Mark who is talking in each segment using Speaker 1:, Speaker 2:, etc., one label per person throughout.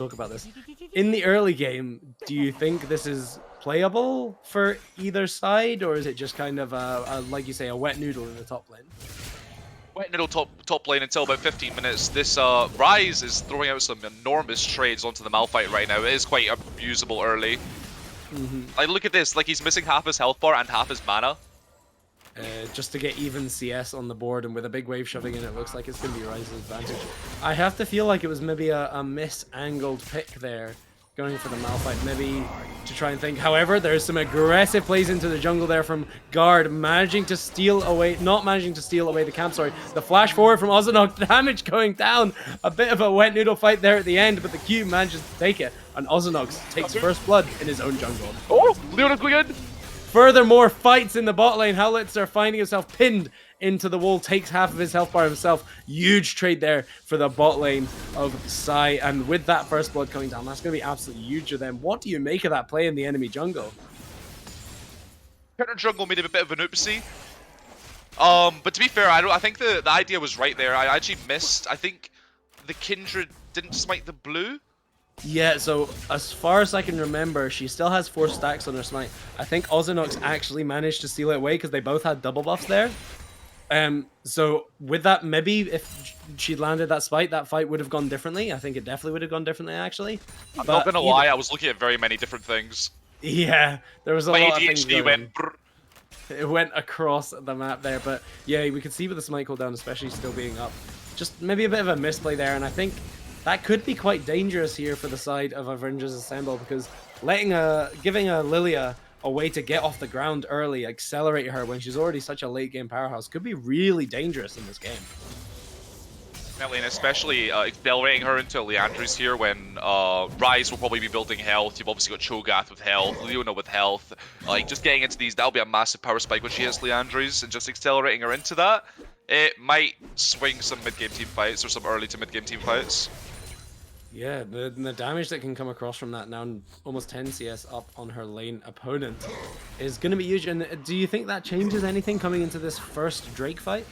Speaker 1: talk about this. In the early game, do you think this is playable for either side, or is it just kind of like you say, a wet noodle in the top lane?
Speaker 2: Wet noodle top lane until about 15 minutes. This Rise is throwing out some enormous trades onto the Malphite right now. It is quite abusable early. Like, look at this. Like, he's missing half his health bar and half his mana.
Speaker 1: Just to get even CS on the board, and with a big wave shoving in, it looks like it's going to be Rise's advantage. I have to feel like it was maybe a miss-angled pick there, going for the Malphite, maybe to try and think. However, there's some aggressive plays into the jungle there from Guard, managing to steal away, not managing to steal away the camp, sorry. The flash forward from Ozanok, damage going down. A bit of a wet noodle fight there at the end, but the Q manages to take it, and Ozanok takes first blood in his own jungle.
Speaker 2: Oh, Leona's going in!
Speaker 1: Furthermore, fights in the bot lane. Howlitzer finding himself pinned into the wall, takes half of his health bar himself. Huge trade there for the bot lane of Psy. And with that first blood coming down, that's going to be absolutely huge for them. What do you make of that play in the enemy jungle?
Speaker 2: Counter jungle made him a bit of an oopsie. But to be fair, I think the idea was right there. I actually missed. I think the Kindred didn't smite the blue.
Speaker 1: Yeah, so as far as I can remember, she still has 4 stacks on her smite. I think Ozanox actually managed to steal it away because they both had double buffs there. So with that, maybe if she'd landed that smite, that fight would have gone differently. I think it definitely would have gone differently, actually.
Speaker 2: I'm not gonna lie, I was looking at very many different things.
Speaker 1: Yeah, there was a lot of things going
Speaker 2: went.
Speaker 1: It went across the map there, but yeah, we could see with the smite cooldown, especially still being up, just maybe a bit of a misplay there, and I think that could be quite dangerous here for the side of Iverngers Assemble, because giving a Lilia a way to get off the ground early, accelerate her when she's already such a late game powerhouse, could be really dangerous in this game.
Speaker 2: And especially accelerating her into Liandry's here when Rise will probably be building health. You've obviously got Cho'Gath with health, Leona with health. Like, just getting into these, that'll be a massive power spike when she hits Liandry's, and just accelerating her into that, it might swing some mid-game team fights or some early to mid-game team fights.
Speaker 1: Yeah, the damage that can come across from that now, almost 10 CS up on her lane opponent, is going to be huge. And do you think that changes anything coming into this first Drake fight?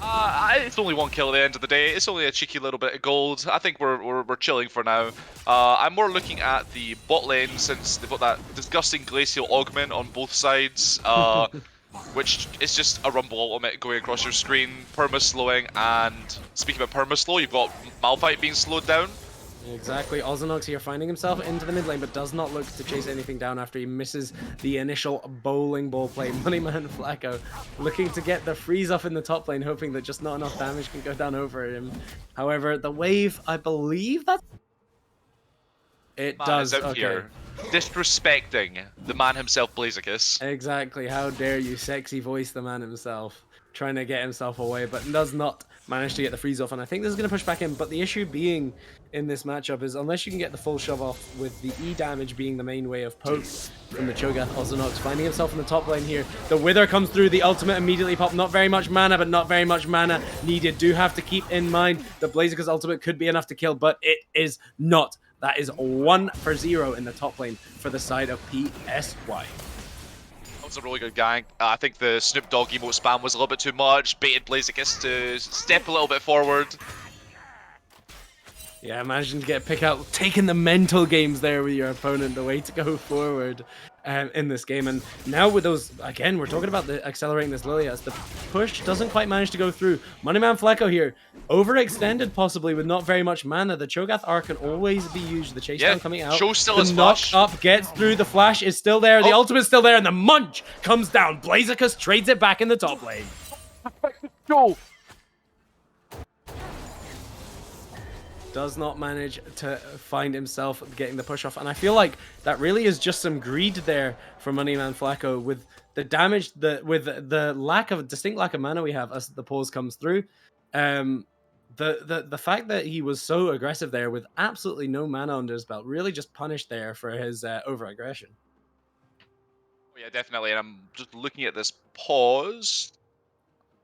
Speaker 2: It's only 1 kill at the end of the day. It's only a cheeky little bit of gold. I think we're chilling for now. I'm more looking at the bot lane, since they've got that disgusting glacial augment on both sides, which is just a rumble ultimate going across your screen, perma slowing, and speaking of perma slow, you've got Malphite being slowed down.
Speaker 1: Exactly. Ozanox here finding himself into the mid lane, but does not look to chase anything down after he misses the initial bowling ball play. Moneyman Flacco looking to get the freeze off in the top lane, hoping that just not enough damage can go down over him. However, the wave, I believe that it does.
Speaker 2: Out here disrespecting the man himself, Blazikus.
Speaker 1: Exactly. How dare you, sexy voice the man himself, trying to get himself away, but does not manage to get the freeze off. And I think this is going to push back in, but the issue being in this matchup is, unless you can get the full shove off, with the E damage being the main way of poke from the Cho'Gath, Ozanox finding himself in the top lane here. The Wither comes through, the ultimate immediately popped. Not very much mana, but not very much mana needed. Do have to keep in mind the Blazikus ultimate could be enough to kill, but it is not. That is 1 for 0 in the top lane for the side of PSY.
Speaker 2: That was a really good gang. I think the Snoop Dogg emote spam was a little bit too much. Baited Blazikus to step a little bit forward.
Speaker 1: Yeah, imagine to get a pick out, taking the mental games there with your opponent, the way to go forward in this game. And now with those, again, we're talking about the accelerating this Lilia, as the push doesn't quite manage to go through. Moneyman Flacco here, overextended possibly with not very much mana. The Cho'Gath R can always be used. The chase down coming out.
Speaker 2: Show still
Speaker 1: the
Speaker 2: is
Speaker 1: knock
Speaker 2: flash.
Speaker 1: up gets through. The flash is still there. The ultimate's still there, and the munch comes down. Blazikus trades it back in the top lane.
Speaker 2: Go.
Speaker 1: Does not manage to find himself getting the push off, and I feel like that really is just some greed there from Moneyman Flacco, with the damage, with the distinct lack of mana we have as the pause comes through. The fact that he was so aggressive there with absolutely no mana under his belt really just punished there for his over aggression.
Speaker 2: Oh, yeah, definitely. And I'm just looking at this pause.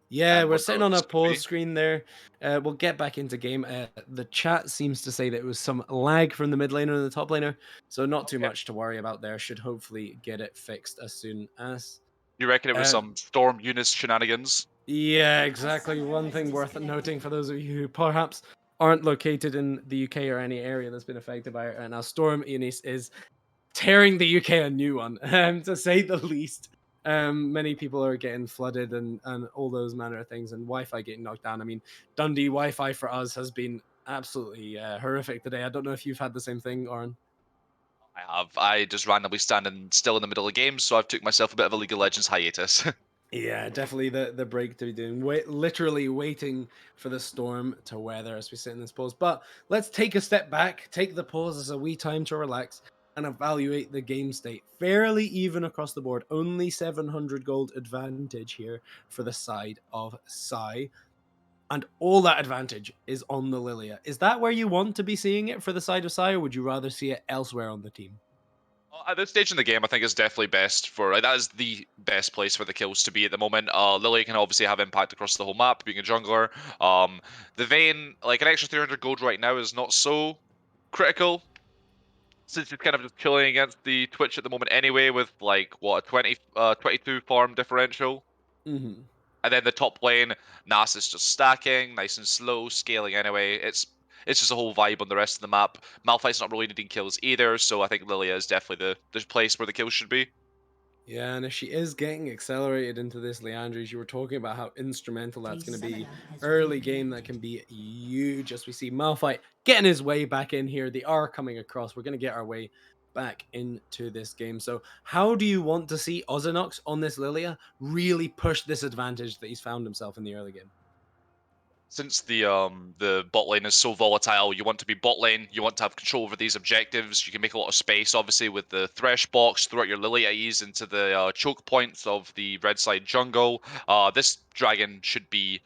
Speaker 1: Yeah, we're sitting on a pause screen there. We'll get back into game. The chat seems to say that it was some lag from the mid laner and the top laner, so not too much to worry about there. Should hopefully get it fixed as soon as.
Speaker 2: You reckon it was some Storm Eunice shenanigans?
Speaker 1: Yeah, exactly. One thing worth noting for those of you who perhaps aren't located in the UK or any area that's been affected by it right now. Storm Eunice is tearing the UK a new one, to say the least. Many people are getting flooded and all those manner of things, and Wi-Fi getting knocked down. I mean, Dundee Wi-Fi for us has been absolutely horrific today. I don't know if you've had the same thing, Oren.
Speaker 2: I have. I just randomly standing still in the middle of games, so I've took myself a bit of a League of Legends hiatus.
Speaker 1: Yeah, definitely the break to be doing. Literally waiting for the storm to weather as we sit in this pause. But let's take a step back, take the pause as a wee time to relax and evaluate the game state. Fairly even across the board. Only 700 gold advantage here for the side of Psy. And all that advantage is on the Lilia. Is that where you want to be seeing it for the side of Psy, or would you rather see it elsewhere on the team?
Speaker 2: At this stage in the game, I think it's definitely best for that is the best place for the kills to be at the moment. Lily can obviously have impact across the whole map, being a jungler. The Vayne, like an extra 300 gold right now, is not so critical since he's kind of just chilling against the Twitch at the moment anyway, with like what a 22 farm differential.
Speaker 1: Mm-hmm.
Speaker 2: And then the top lane, Nas is just stacking, nice and slow, scaling anyway. It's just a whole vibe on the rest of the map. Malphite's not really needing kills either, so I think Lilia is definitely the place where the kills should be.
Speaker 1: Yeah, and if she is getting accelerated into this Leandries, you were talking about how instrumental that's going to be. Early game that can be huge as we see Malphite getting his way back in here. The R coming across. We're going to get our way back into this game. So how do you want to see Ozinox on this Lilia really push this advantage that he's found himself in the early game?
Speaker 2: Since the bot lane is so volatile, you want to be bot lane, you want to have control over these objectives. You can make a lot of space, obviously, with the Thresh box, throw out your Lily at ease into the choke points of the red side jungle. This dragon should be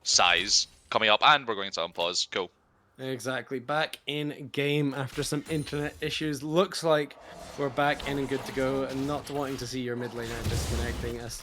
Speaker 2: size coming up, and we're going to unpause. Go.
Speaker 1: Exactly. Back in game after some internet issues. Looks like we're back in and good to go, and not wanting to see your mid laner disconnecting us.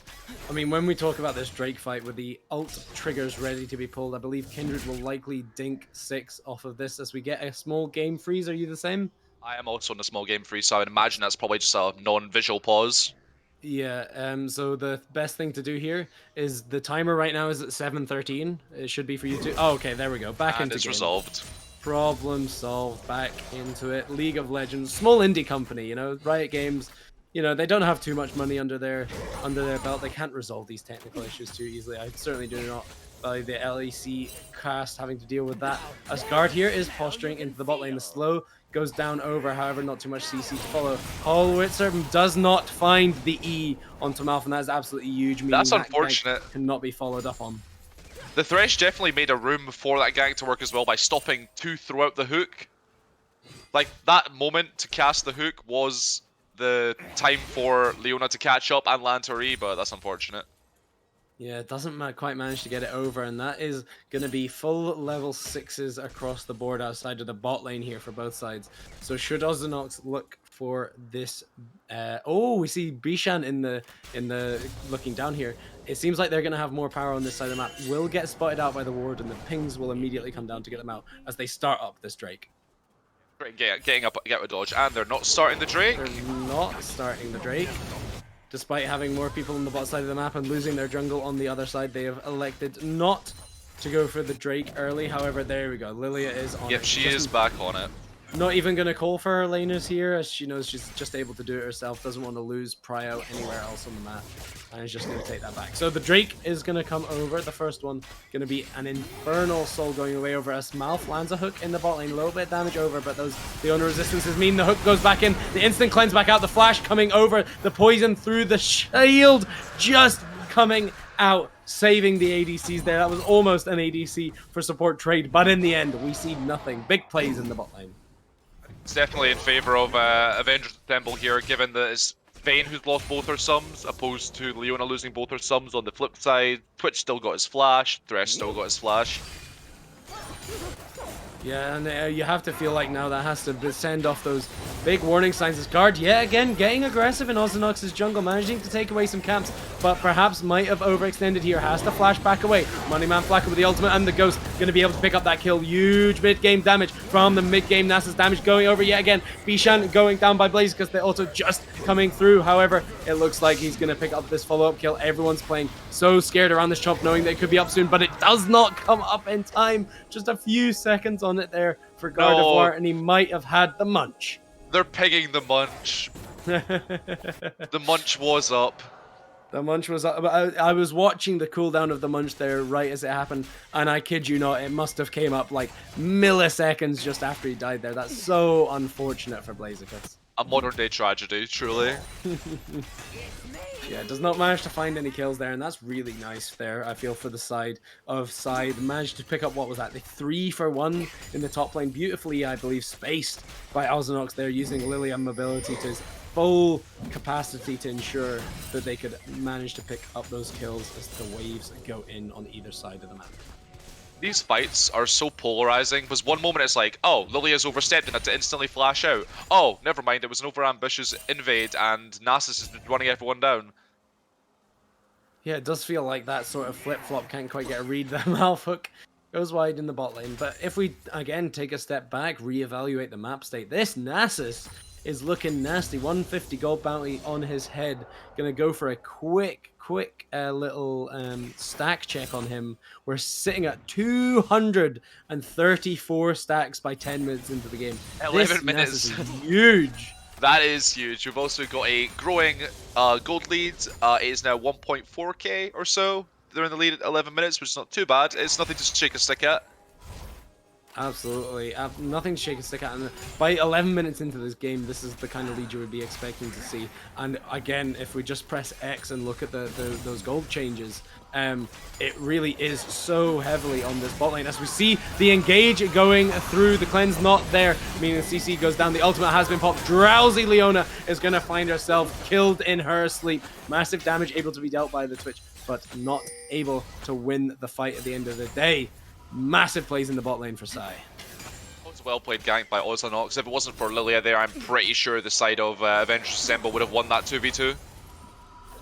Speaker 1: I mean, when we talk about this Drake fight with the ult triggers ready to be pulled, I believe Kindred will likely dink 6 off of this as we get a small game freeze. Are you the same?
Speaker 2: I am also in a small game free, so I would imagine that's probably just a non-visual pause.
Speaker 1: Yeah, so the best thing to do here is the timer right now is at 7:13. It should be for you to... Oh, okay, there we go. Back
Speaker 2: And
Speaker 1: into
Speaker 2: it's
Speaker 1: game.
Speaker 2: resolved.
Speaker 1: Problem solved. Back into it. League of Legends, small indie company, you know, Riot Games. You know, they don't have too much money under their belt. They can't resolve these technical issues too easily. I certainly do not value the LEC cast having to deal with that. Asgard here is posturing into the bot lane. The slow goes down over, however, not too much CC to follow. Holwitzer does not find the E onto Malf, and that is absolutely huge.
Speaker 2: That's
Speaker 1: that
Speaker 2: unfortunate.
Speaker 1: Cannot be followed up on.
Speaker 2: The Thresh definitely made a room for that gank to work as well by stopping to throw out the hook. Like, that moment to cast the hook was the time for Leona to catch up and land her E, but that's unfortunate.
Speaker 1: Yeah, it doesn't quite manage to get it over, and that is going to be full level 6s across the board outside of the bot lane here for both sides. So should Ozinox look for this... oh, we see Bishan in the looking down here. It seems like they're going to have more power on this side of the map. Will get spotted out by the ward, and the pings will immediately come down to get them out as they start up this Drake.
Speaker 2: Getting up, get a dodge, and they're not starting the Drake.
Speaker 1: They're not starting the Drake. Despite having more people on the bot side of the map and losing their jungle on the other side, they have elected not to go for the Drake early. However, there we go. Lilia is on it.
Speaker 2: Yep, she is back on it.
Speaker 1: Not even going to call for her laners here, as she knows she's just able to do it herself. Doesn't want to lose prio anywhere else on the map. And is just going to take that back. So the Drake is going to come over. The first one going to be an Infernal Soul going away over us. Malf lands a hook in the bot lane. A little bit of damage over, but those Leona resistances mean the hook goes back in. The instant cleanse back out. The flash coming over. The poison through the shield just coming out, saving the ADCs there. That was almost an ADC for support trade, but in the end, we see nothing. Big plays in the bot lane.
Speaker 2: It's definitely in favor of Avengers Assemble here, given that it's Vayne who's lost both her sums, opposed to Leona losing both her sums on the flip side. Twitch still got his flash, Thresh still got his flash.
Speaker 1: Yeah, and you have to feel like now that has to send off those big warning signs. This guard, yet again, getting aggressive in Ozonox's jungle, managing to take away some camps, but perhaps might have overextended here. Has to flash back away. Moneyman Flacker with the ultimate and the Ghost going to be able to pick up that kill. Huge mid-game damage from the mid-game. Nasa's damage going over yet again. Bishan going down by Blaze because they're also just coming through. However, it looks like he's going to pick up this follow-up kill. Everyone's playing so scared around this chomp, knowing that it could be up soon, but it does not come up in time. Just a few seconds on it there for Gardevoir, and he might have had the munch.
Speaker 2: They're pegging the munch. The munch was up.
Speaker 1: The munch was up. I was watching the cooldown of the munch there right as it happened, and I kid you not, it must have came up like milliseconds just after he died there. That's so unfortunate for Blaziken.
Speaker 2: A modern day tragedy, truly.
Speaker 1: Yeah, does not manage to find any kills there, and that's really nice there, I feel, for the side of Side. Managed to pick up, what was that, the 3-for-1 in the top lane. Beautifully, I believe, spaced by Ozonox there, using Lilium mobility to his full capacity to ensure that they could manage to pick up those kills as the waves go in on either side of the map.
Speaker 2: These fights are so polarizing, because one moment it's like, oh, Lilia's overstepped and had to instantly flash out. Oh, never mind, it was an overambitious invade and Nasus is running everyone down.
Speaker 1: Yeah, it does feel like that sort of flip-flop can't quite get a read there. Malfook goes wide in the bot lane. But if we, again, take a step back, reevaluate the map state, this Nasus is looking nasty. 150 gold bounty on his head. Gonna go for a quick little stack check on him. We're sitting at 234 stacks by 10 minutes into the game.
Speaker 2: 11 minutes.
Speaker 1: Nasus is huge.
Speaker 2: That is huge. We've also got a growing gold lead. It is now 1.4k or so. They're in the lead at 11 minutes, which is not too bad. It's nothing to shake a stick at.
Speaker 1: Absolutely. Nothing to shake a stick at. And by 11 minutes into this game, this is the kind of lead you would be expecting to see. And again, if we just press X and look at those gold changes, it really is so heavily on this bot lane. As we see the engage going through, the cleanse not there, meaning the CC goes down. The ultimate has been popped. Drowsy Leona is going to find herself killed in her sleep. Massive damage able to be dealt by the Twitch, but not able to win the fight at the end of the day. Massive plays in the bot lane for Sai.
Speaker 2: It's a well-played gank by Ozonox. If it wasn't for Lilia there, I'm pretty sure the side of Avengers Assemble would have won that 2v2.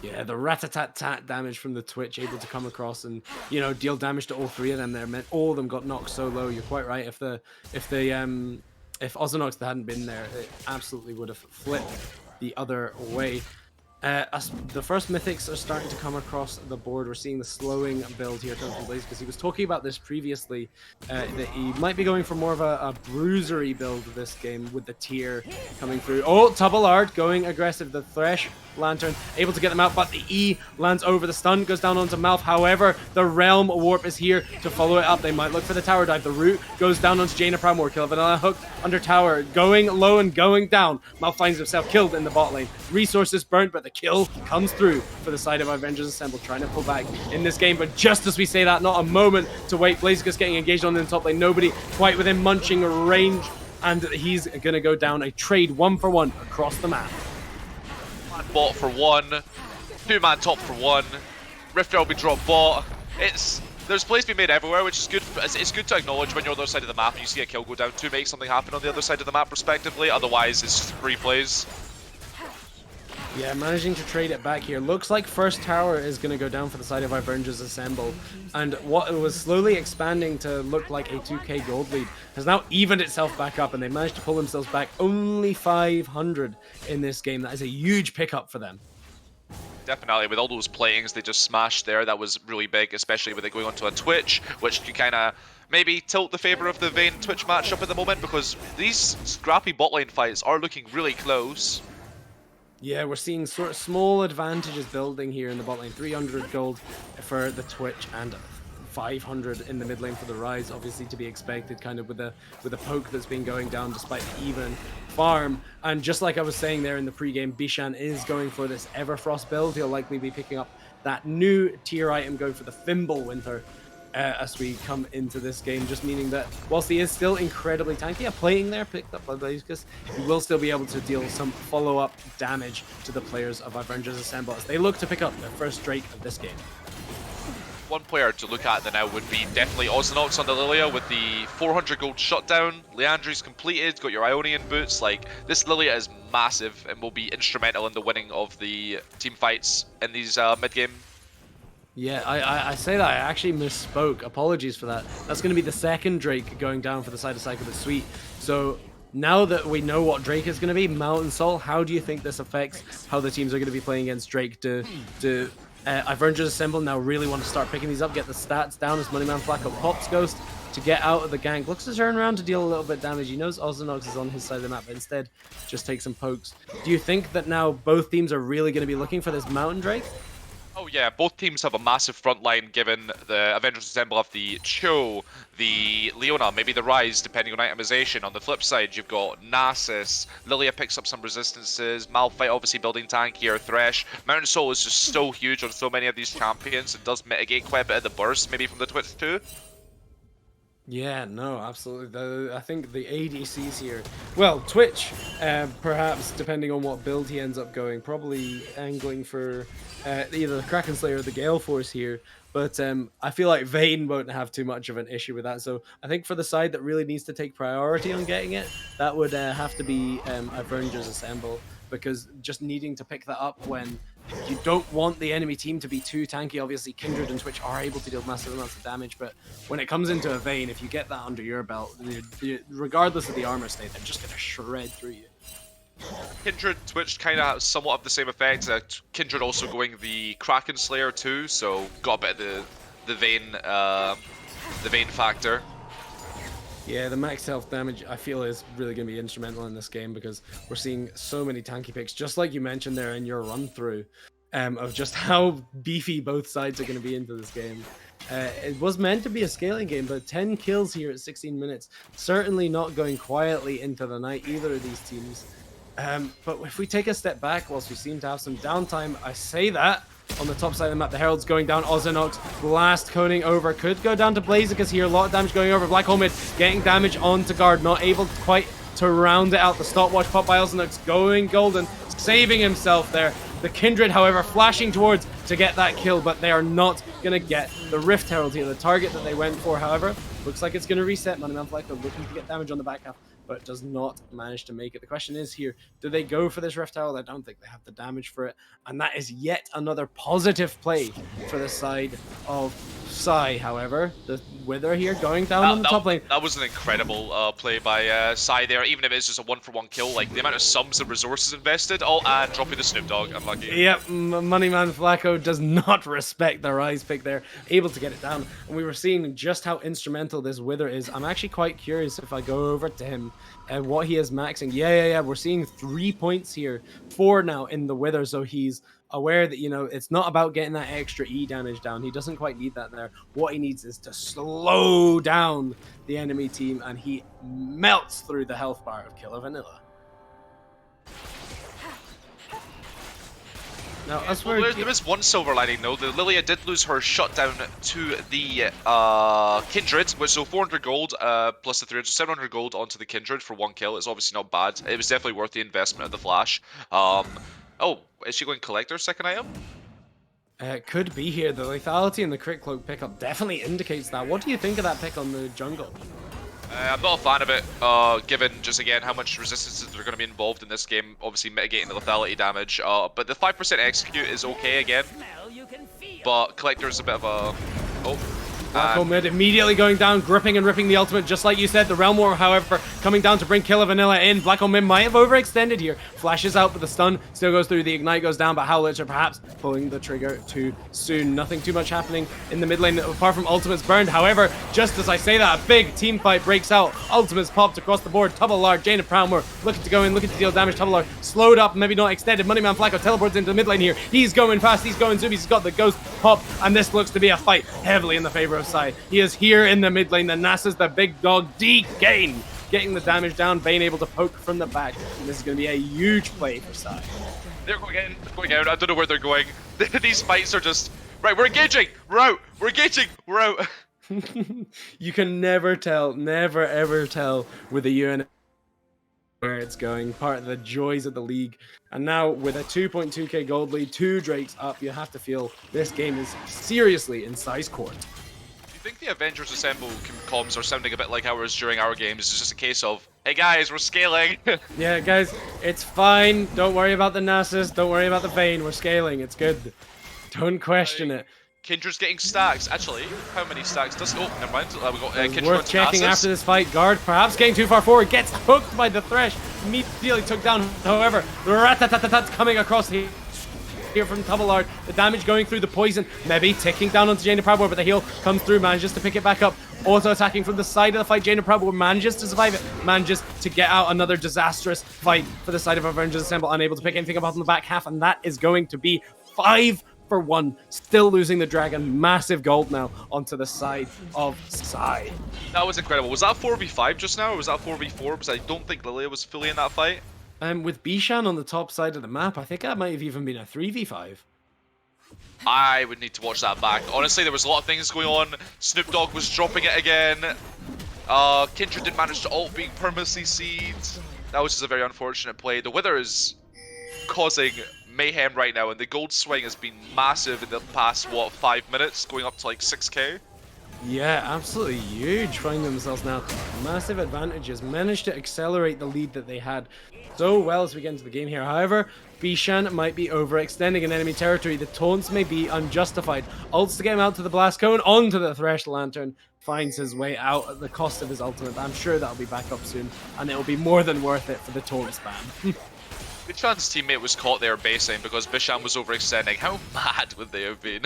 Speaker 2: Yeah,
Speaker 1: the rat-a-tat-tat damage from the Twitch able to come across and, you know, deal damage to all three of them there. Meant all of them got knocked so low. You're quite right. If Ozonox hadn't been there, it absolutely would have flipped the other way. The first mythics are starting to come across the board. We're seeing the slowing build here from Blaze, because he was talking about this previously, that he might be going for more of a bruisery build this game with the tier coming through. Oh, Tubalard going aggressive. The Thresh Lantern able to get them out, but the E lands over. The stun goes down onto Malf. However, the Realm Warp is here to follow it up. They might look for the tower dive. The root goes down onto Jaina Proudmoore. Kill Vanilla hooked under tower, going low and going down. Malf finds himself killed in the bot lane. Resources burnt, but the kill comes through for the side of Iverngers Assemble, trying to pull back in this game. But just as we say that, not a moment to wait. Blaziken getting engaged on in the top lane. Nobody quite within munching range, and he's gonna go down a trade 1-for-1 across the map.
Speaker 2: Man bot for one, 2-man top for one. Rift will be dropped bot. There's plays being made everywhere, which is good. It's good to acknowledge when you're on the other side of the map and you see a kill go down to make something happen on the other side of the map, respectively. Otherwise, it's just free plays.
Speaker 1: Yeah, managing to trade it back here. Looks like first tower is going to go down for the side of Iverngers Assemble. And what was slowly expanding to look like a 2k gold lead has now evened itself back up, and they managed to pull themselves back only 500 in this game. That is a huge pickup for them.
Speaker 2: Definitely, with all those playings they just smashed there, that was really big, especially with it going onto a Twitch, which could kind of maybe tilt the favor of the Vayne Twitch matchup at the moment, because these scrappy bot lane fights are looking really close.
Speaker 1: Yeah, we're seeing sort of small advantages building here in the bot lane. 300 gold for the Twitch and 500 in the mid lane for the Rise, obviously to be expected, kind of with the poke that's been going down despite the even farm. And just like I was saying there in the pregame, Bishan is going for this Everfrost build. He'll likely be picking up that new tier item, going for the Fimbulwinter as we come into this game, just meaning that whilst he is still incredibly tanky, a plating there picked up by Blaziken, he will still be able to deal some follow-up damage to the players of Iverngers Assemble as they look to pick up their first Drake of this game.
Speaker 2: One player to look at now would be definitely Ozanox on the Lilia with the 400 gold shutdown. Leandri's completed, got your Ionian boots. Like, this Lilia is massive and will be instrumental in the winning of the team fights in these mid-game.
Speaker 1: Yeah, I say that. I actually misspoke. Apologies for that. That's going to be the second Drake going down for the side of Cycle with Sweet. So now that we know what Drake is going to be, Mountain Soul, how do you think this affects how the teams are going to be playing against Drake? Iverngers Assemble now really want to start picking these up, get the stats down as Moneyman Flacco pops Ghost to get out of the gank. Looks to turn around to deal a little bit of damage. He knows Ozanox is on his side of the map, but instead just takes some pokes. Do you think that now both teams are really going to be looking for this Mountain Drake?
Speaker 2: Oh yeah, both teams have a massive front line given the Avengers Assemble have the Cho, the Leona, maybe the Rise, depending on itemization. On the flip side, you've got Nasus, Lilia picks up some resistances, Malphite obviously building tankier, Thresh. Mountain Soul is just so huge on so many of these champions and does mitigate quite a bit of the burst, maybe from the Twitch too.
Speaker 1: Yeah, no, absolutely. I think the ADCs here, well, Twitch, perhaps, depending on what build he ends up going, probably angling for either the Kraken Slayer or the Gale Force here, but I feel like Vayne won't have too much of an issue with that, so I think for the side that really needs to take priority on getting it, that would have to be Iverngers Assemble, because just needing to pick that up when you don't want the enemy team to be too tanky. Obviously, Kindred and Twitch are able to deal massive amounts of damage, but when it comes into a Vayne, if you get that under your belt, regardless of the armor state, they're just going to shred through you.
Speaker 2: Kindred, Twitch kind of somewhat have the same effect. Kindred also going the Kraken Slayer too, so got a bit of the Vayne factor.
Speaker 1: Yeah, the max health damage, I feel, is really going to be instrumental in this game because we're seeing so many tanky picks, just like you mentioned there in your run-through, of just how beefy both sides are going to be into this game. It was meant to be a scaling game, but 10 kills here at 16 minutes, certainly not going quietly into the night, either of these teams. But if we take a step back, whilst we seem to have some downtime, I say that, on the top side of the map, the Herald's going down. Ozanox, blast coning over. Could go down to Blaziken here. A lot of damage going over. Black Hole Mid getting damage onto guard. Not able quite to round it out. The stopwatch pop by Ozanox going golden. Saving himself there. The Kindred, however, flashing towards to get that kill, but they are not going to get the Rift Herald here. The target that they went for, however, looks like it's going to reset. Moneyman Flacco looking to get damage on the back half, but does not manage to make it. The question is here, do they go for this Rift Herald? I don't think they have the damage for it. And that is yet another positive play for the side of Psy, however. The Wither here going down on the top lane.
Speaker 2: That was an incredible play by Psy there, even if it's just a one-for-one kill. Like, the amount of subs and resources invested. Oh, and dropping the Snoop Dogg. Unlucky.
Speaker 1: Yep, Moneyman Flacco does not respect the Rise pick there. Able to get it down. And we were seeing just how instrumental this Wither is. I'm actually quite curious if I go over to him and what he is maxing. Yeah. We're seeing 3 points here. 4 now in the Wither, so he's aware that, you know, it's not about getting that extra E damage down. He doesn't quite need that there. What he needs is to slow down the enemy team, and he melts through the health bar of Killer Vanilla. Now,
Speaker 2: there is one silver lining though. The Lilia did lose her shutdown to the Kindred, which so 400 gold plus the 300, so 700 gold onto the Kindred for 1 kill. It's obviously not bad. It was definitely worth the investment of the flash. Oh, is she going Collector second item?
Speaker 1: Could be here. The lethality and the crit cloak pickup definitely indicates that. What do you think of that pick on the jungle?
Speaker 2: I'm not a fan of it, given just again how much resistances are going to be involved in this game, obviously mitigating the lethality damage. But the 5% execute is okay again, but Collector is a bit of a... Oh.
Speaker 1: Black Hole Mid immediately going down, gripping and ripping the ultimate, just like you said. The Realm War, however, coming down to bring Killer Vanilla in. Black Hole Mid might have overextended here. Flashes out, but the stun still goes through. The Ignite goes down, but Howlitch are perhaps pulling the trigger too soon. Nothing too much happening in the mid lane, apart from ultimates burned. However, just as I say that, a big team fight breaks out. Ultimates popped across the board. Tubbleard, Jane and Proudmoore looking to go in, looking to deal damage. Tubbleard slowed up, maybe not extended. Moneyman Flacco teleports into the mid lane here. He's going fast, he's going zoomies, he's got the ghost pop, and this looks to be a fight heavily in the favor of Psy. He is here in the mid lane. The Nasus, the big dog, D-Gain, getting the damage down. Vayne able to poke from the back. And this is going to be a huge play for Psy.
Speaker 2: They're going out. I don't know where they're going. These fights are just... Right, we're engaging. We're out. We're engaging. We're out.
Speaker 1: You can never tell, never ever tell with a UNL where it's going, part of the joys of the league. And now with a 2.2k gold lead, 2 Drakes up, you have to feel this game is seriously in size court.
Speaker 2: Do you think the Avengers Assemble comms are sounding a bit like ours during our games? It's just a case of, hey guys, we're scaling.
Speaker 1: Yeah, guys, it's fine. Don't worry about the Nasus. Don't worry about the Vayne. We're scaling. It's good. Don't question it.
Speaker 2: Kindred's getting stacks. Actually, how many stacks does... Oh, never mind. We got Kindred
Speaker 1: worth
Speaker 2: onto
Speaker 1: checking
Speaker 2: Nasus.
Speaker 1: after this fight. Guard perhaps getting too far forward. Gets hooked by the Thresh. Immediately took down. However, the Ratatatat's coming across here from Tubalard. The damage going through the poison. Maybe ticking down onto Jaina Proudmoore, but the heal comes through. Manages to pick it back up. Auto attacking from the side of the fight. Jaina Proudmoore manages to survive it. Manages to get out another disastrous fight for the side of Avengers Assemble. Unable to pick anything up on the back half, and that is going to be 5 for 1, still losing the dragon. Massive gold now onto the side of Psy.
Speaker 2: That was incredible. Was that 4v5 just now, or was that 4v4? Because I don't think Lilia was fully in that fight.
Speaker 1: With Bishan on the top side of the map, I think that might have even been a 3v5.
Speaker 2: I would need to watch that back. Honestly, there was a lot of things going on. Snoop Dogg was dropping it again. Kindred didn't manage to ult, being permanently CC'd. That was just a very unfortunate play. The Wither is causing mayhem right now, and the gold swing has been massive in the past, what, 5 minutes, going up to like 6k.
Speaker 1: Yeah, absolutely huge. Finding themselves now massive advantages. Managed to accelerate the lead that they had so well as we get into the game here. However, Bishan might be overextending in enemy territory. The taunts may be unjustified. Ults to get him out to the blast cone, onto the Thresh Lantern. Finds his way out at the cost of his ultimate. I'm sure that'll be back up soon, and it'll be more than worth it for the taunt spam.
Speaker 2: Bishan's teammate was caught there basing because Bishan was overextending. How mad would they have been?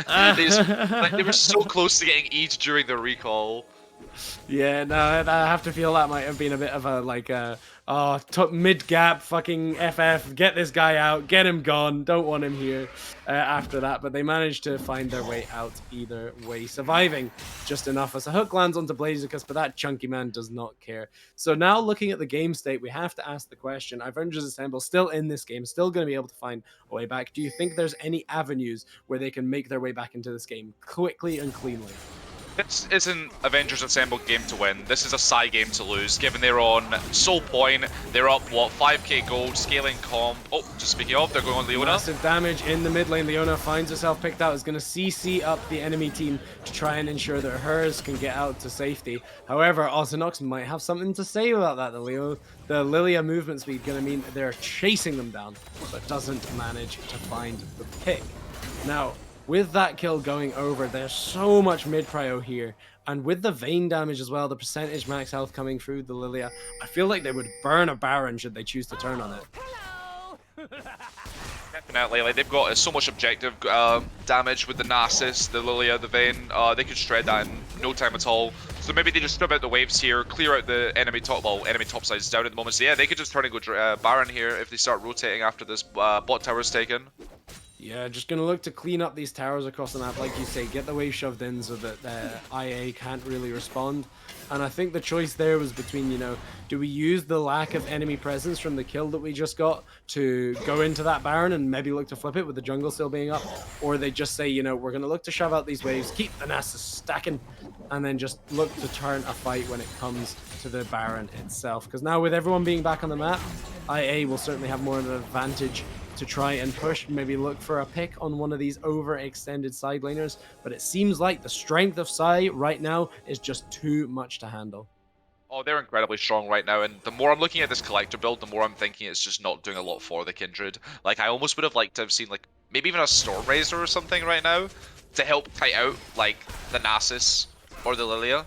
Speaker 2: They were so close to getting E'd during the recall.
Speaker 1: Yeah, no, I have to feel that might have been a bit of a, like, mid-gap fucking FF, get this guy out, get him gone, don't want him here after that, but they managed to find their way out either way, surviving just enough as a hook lands onto Blaziken, but that chunky man does not care. So now looking at the game state, we have to ask the question, Iverngers Assemble still in this game, still going to be able to find a way back. Do you think there's any avenues where they can make their way back into this game quickly and cleanly?
Speaker 2: This isn't Avengers Assemble game to win. This is a Psy game to lose, given they're on Soul Point. They're up, what, 5k gold, scaling comp. Oh, just speaking of, they're going on Leona.
Speaker 1: Massive damage in the mid lane. Leona finds herself picked out. Is going to CC up the enemy team to try and ensure that hers can get out to safety. However, Orthodox might have something to say about that. The Lilia movement speed going to mean they're chasing them down, but doesn't manage to find the pick. Now, with that kill going over, there's so much mid-prio here. And with the Vayne damage as well, the percentage max health coming through the Lilia, I feel like they would burn a Baron should they choose to turn on it.
Speaker 2: Definitely, like they've got so much objective damage with the Nasus, the Lilia, the Vayne. They could shred that in no time at all. So maybe they just strip out the waves here, clear out the enemy top, well, enemy top side's down at the moment. So yeah, they could just turn and go Baron here if they start rotating after this bot tower's taken.
Speaker 1: Yeah, just going to look to clean up these towers across the map, like you say, get the wave shoved in so that IA can't really respond. And I think the choice there was between, do we use the lack of enemy presence from the kill that we just got to go into that Baron and maybe look to flip it with the jungle still being up? Or they just say, we're going to look to shove out these waves, keep the Nasus stacking, and then just look to turn a fight when it comes to the Baron itself. Because now with everyone being back on the map, IA will certainly have more of an advantage to try and push, maybe look for a pick on one of these overextended side laners, but it seems like the strength of Psy right now is just too much to handle.
Speaker 2: Oh, they're incredibly strong right now, and the more I'm looking at this collector build, the more I'm thinking it's just not doing a lot for the Kindred. Like, I almost would have liked to have seen, like, maybe even a Storm Razor or something right now to help kite out, like, the Nasus or the Lilia.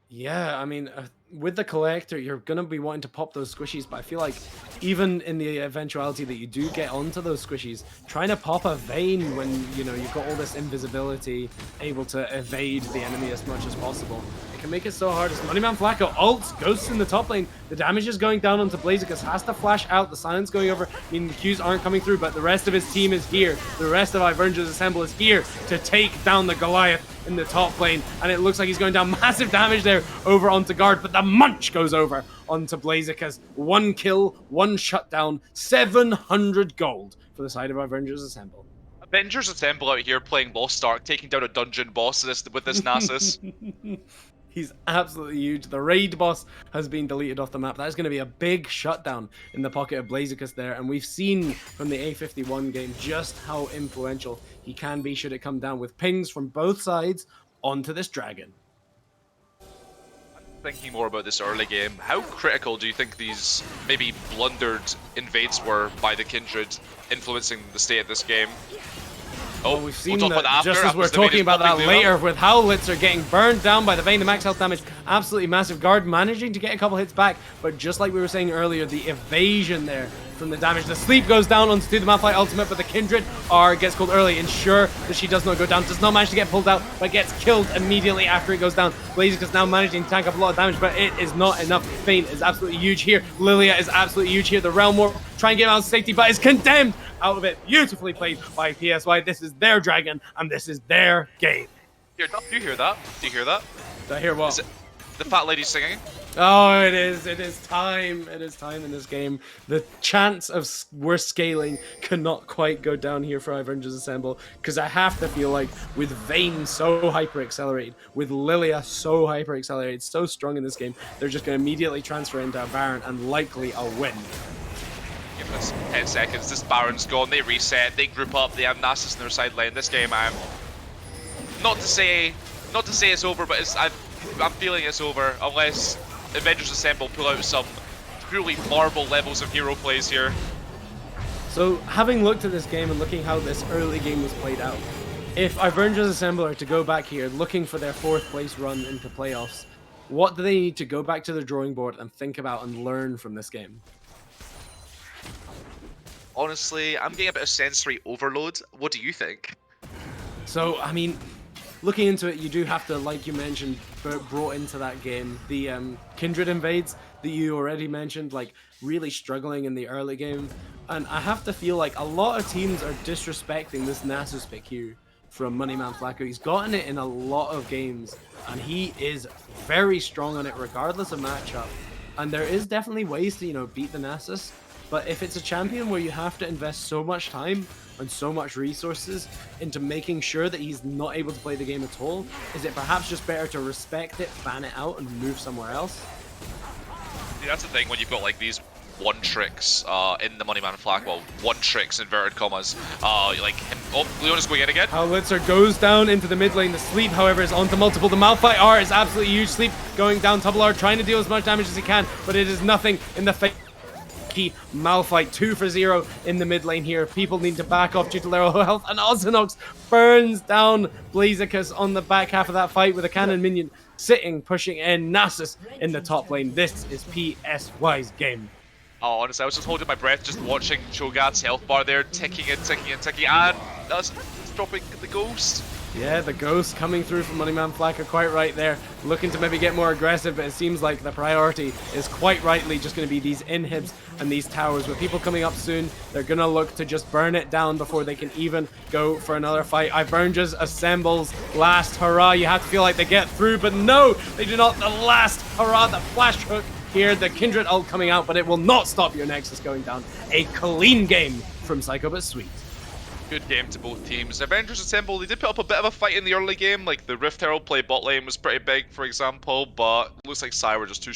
Speaker 1: Yeah, I mean, with the collector, you're going to be wanting to pop those squishies, but I feel like even in the eventuality that you do get onto those squishies, trying to pop a Vayne when, you've got all this invisibility, able to evade the enemy as much as possible, it can make it so hard. As Moneyman Flacco ults, Ghosts in the top lane, the damage is going down onto Blaziken, has to flash out, the silence going over, meaning the Qs aren't coming through, but the rest of his team is here. The rest of Iverngers Assemble is here to take down the Goliath in the top lane, and it looks like he's going down. Massive damage there over onto Guard, but the munch goes over onto Blaziken. 1 kill, 1 shutdown, 700 gold for the side of Avengers Assemble.
Speaker 2: Avengers Assemble out here playing Lost Ark, taking down a dungeon boss with this Nasus.
Speaker 1: He's absolutely huge. The raid boss has been deleted off the map. That's going to be a big shutdown in the pocket of Blaziken there. And we've seen from the A51 game just how influential he can be should it come down with pings from both sides onto this dragon.
Speaker 2: Thinking more about this early game, how critical do you think these maybe blundered invades were by the Kindred influencing the state of this game?
Speaker 1: Oh, we've seen
Speaker 2: talk about that after,
Speaker 1: just as we're
Speaker 2: after the main
Speaker 1: talking
Speaker 2: is
Speaker 1: about that
Speaker 2: popping
Speaker 1: later, with Howlitzer getting burned down by the Vayne, the max health damage, absolutely massive. Guard managing to get a couple hits back, but just like we were saying earlier, the evasion there from the damage. The sleep goes down onto the Malphite ultimate, but the Kindred gets killed early. Ensure that she does not go down. Does not manage to get pulled out, but gets killed immediately after it goes down. Blaziken's now managing to tank up a lot of damage, but it is not enough. Vayne is absolutely huge here. Lilia is absolutely huge here. The Realm War try and get him out of safety, but is condemned out of it. Beautifully played by PSY. This is their dragon, and this is their game.
Speaker 2: Here, do you hear that? Do you hear that?
Speaker 1: Do I hear what?
Speaker 2: Is it the fat lady singing?
Speaker 1: Oh, it is. It is time. It is time in this game. The chance of worse scaling cannot quite go down here for Iverngers Assemble, because I have to feel like with Vayne so hyper accelerated, with Lilia so hyper accelerated, so strong in this game, they're just going to immediately transfer into a Baron and likely a win.
Speaker 2: Give us 10 seconds. This Baron's gone. They reset. They group up. They have Nasus in their side lane. This game, not to say it's over, but I'm feeling it's over unless Avengers Assemble pull out some truly Marvel levels of hero plays here.
Speaker 1: So, having looked at this game and looking how this early game was played out, if Iverngers Assemble are to go back here looking for their 4th place run into playoffs, what do they need to go back to the drawing board and think about and learn from this game?
Speaker 2: Honestly, I'm getting a bit of sensory overload. What do you think?
Speaker 1: So, I mean, looking into it, you do have to, like you mentioned, brought into that game the Kindred invades that you already mentioned, like really struggling in the early game. And I have to feel like a lot of teams are disrespecting this Nasus pick here from Moneyman Flacco. He's gotten it in a lot of games, and he is very strong on it regardless of matchup. And there is definitely ways to, beat the Nasus. But if it's a champion where you have to invest so much time and so much resources into making sure that he's not able to play the game at all, is it perhaps just better to respect it, ban it out, and move somewhere else?
Speaker 2: Yeah, that's the thing when you've got like these one tricks in the Moneyman Flak. Well, one tricks inverted commas. Like him. Oh, Leona's going in again.
Speaker 1: Howlitzer goes down into the mid lane. The sleep, however, is onto multiple. The Malphite R is absolutely huge. Sleep going down. Double R trying to deal as much damage as he can, but it is nothing in the face. Malphite 2 for 0 in the mid lane here. People need to back off due to their low health, and Ozinox burns down Blaziken on the back half of that fight with a cannon minion sitting, pushing in Nasus in the top lane. This is PSY's game.
Speaker 2: Oh, honestly, I was just holding my breath, just watching Cho'Gath's health bar there, ticking and ticking and ticking, and that's dropping the ghost.
Speaker 1: Yeah, the ghost coming through from Moneyman Flacco, quite right there, looking to maybe get more aggressive, but it seems like the priority is quite rightly just going to be these inhibs and these towers. With people coming up soon, they're going to look to just burn it down before they can even go for another fight. Iverngers assembles last hurrah. You have to feel like they get through, but no, they do not. The last hurrah, the flash hook here, the Kindred ult coming out, but it will not stop your Nexus going down. A clean game from Psycho but Sweet.
Speaker 2: Good game to both teams. Avengers Assemble, they did put up a bit of a fight in the early game, like the Rift Herald play bot lane was pretty big, for example, but looks like Psy were just too